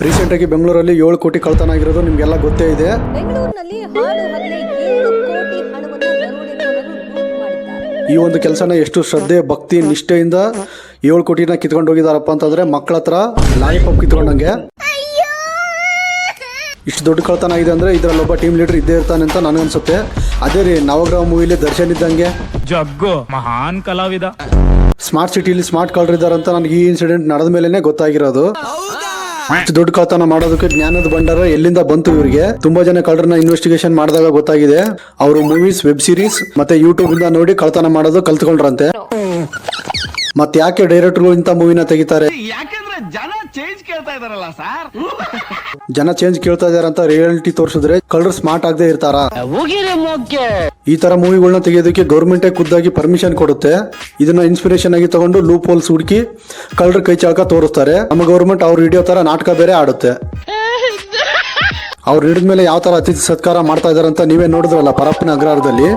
Recent ಆಗಿ ಬೆಂಗಳೂರಲ್ಲಿ 7 ಕೋಟಿ ಕಳ್ತನ ಆಗಿರೋದು ನಿಮ್ಗೆಲ್ಲ ಗೊತ್ತೇ ಇದೆ. ಬೆಂಗಳೂರಿನಲ್ಲಿ ಹಾಡು ಹಗಲೇ 7 ಕೋಟಿ ಹಣವನ್ನು ದರೋಡೆಕೋರರು ಲೂಟ್ ಮಾಡಿದ್ದಾರೆ. ಈ ಒಂದು ಕೆಲಸನ ಎಷ್ಟು ಶ್ರದ್ಧೆ ಭಕ್ತಿ ನಿಷ್ಠೆಯಿಂದ 7 ಕೋಟಿನ ಕಿತ್ಕೊಂಡು ಹೋಗಿದಾರಪ್ಪ ಅಂತಂದ್ರೆ ಮಕ್ಕಳ ಹತ್ರ ಲಾಲಿಪಾಪ್ ಕಿತ್ಕೊಂಡಂಗೆ. ಇಷ್ಟು ದೊಡ್ಡ ಕಳ್ತನ ಆಗಿದೆ ಅಂದ್ರೆ ಇದರಲ್ಲಿ ಒಬ್ಬ ಟೀಮ್ ಲೀಡರ್ ಇದ್ದೇ ಇರ್ತಾನೆ ಅಂತ ನನಗನ್ಸುತ್ತೆ. ಅದೇ ರೀ ನವಗ್ರಹ ಮೂವಿಲಿ ದರ್ಶನ್ ಇದ್ದಂಗೆ ಜಗ್ಗು ಮಹಾನ್ ಕಲಾವಿದ. ಸ್ಮಾರ್ಟ್ ಸಿಟಿಲಿ ಸ್ಮಾರ್ಟ್ ಕಳ್ಳರ್ ಇದ್ದಾರೆ ಅಂತ ನನಗೆ ಈ ಇನ್ಸಿಡೆಂಟ್ ನಡೆದ ಮೇಲೆನೆ ಗೊತ್ತಾಗಿರೋದು. ಇಷ್ಟು ದೊಡ್ಡ ಕಳ್ತನ ಮಾಡೋದಕ್ಕೆ ಜ್ಞಾನದ ಭಂಡಾರ ಎಲ್ಲಿಂದ ಬಂತು ಇವರಿಗೆ? ತುಂಬಾ ಜನ ಕಳ್ಳರನ್ನ ಇನ್ವೆಸ್ಟಿಗೇಷನ್ ಮಾಡಿದಾಗ ಗೊತ್ತಾಗಿದೆ ಅವರು ಮೂವೀಸ್, ವೆಬ್ ಸೀರೀಸ್ ಮತ್ತೆ ಯೂಟ್ಯೂಬ್ ಇಂದ ನೋಡಿ ಕಳ್ತನ ಮಾಡೋದು ಕಲ್ತ್ಕೊಂಡ್ರಂತೆ. ಮತ್ತೆ ಯಾಕೆ ಡೈರೆಕ್ಟರ್ಗಳು ಇಂಥ ಮೂವಿನ ತೆಗಿತಾರೆ? ಯಾಕಂದ್ರೆ ಜನ ಚೇಂಜ್ ಕೇಳ್ತಾ ಇದಾರಲ್ಲ ಸರ್. ಜನ ಚೇಂಜ್ ಕೇಳ್ತಾ ಇದಾರೆ ಅಂತ ರಿಯಾಲಿಟಿ ತೋರಿಸಿದ್ರೆ ಕಳ್ಳರು ಸ್ಮಾರ್ಟ್ ಆಗದೆ ಇರ್ತಾರ? ಈ ತರ ಮೂವಿಗಳನ್ನ ತೆಗೆಯೋದಕ್ಕೆ ಗೌರ್ಮೆಂಟೇ ಖುದ್ದಾಗಿ ಪರ್ಮಿಷನ್ ಕೊಡುತ್ತೆ. ಇದನ್ನ ಇನ್ಸ್ಪಿರೇಷನ್ ಆಗಿ ತಗೊಂಡು ಲೂಪ್ ಹೋಲ್ಸ್ ಹುಡುಕಿ ಕಳ್ಳರ ಕೈ ಚಾಳಕ ತೋರಿಸ್ತಾರೆ. ನಮ್ಮ ಗೌರ್ಮೆಂಟ್ ಅವ್ರ ಹಿಡಿಯೋ ತರ ನಾಟಕ ಬೇರೆ ಆಡುತ್ತೆ. ಅವ್ರು ಹಿಡಿದ್ಮೇಲೆ ಯಾವ ತರ ಅತಿಥಿ ಸತ್ಕಾರ ಮಾಡ್ತಾ ಇದಾರೆ ಅಂತ ನೀವೇ ನೋಡಿದ್ರಲ್ಲ ಪರಪ್ಪನ ಅಗ್ರಹಾರದಲ್ಲಿ.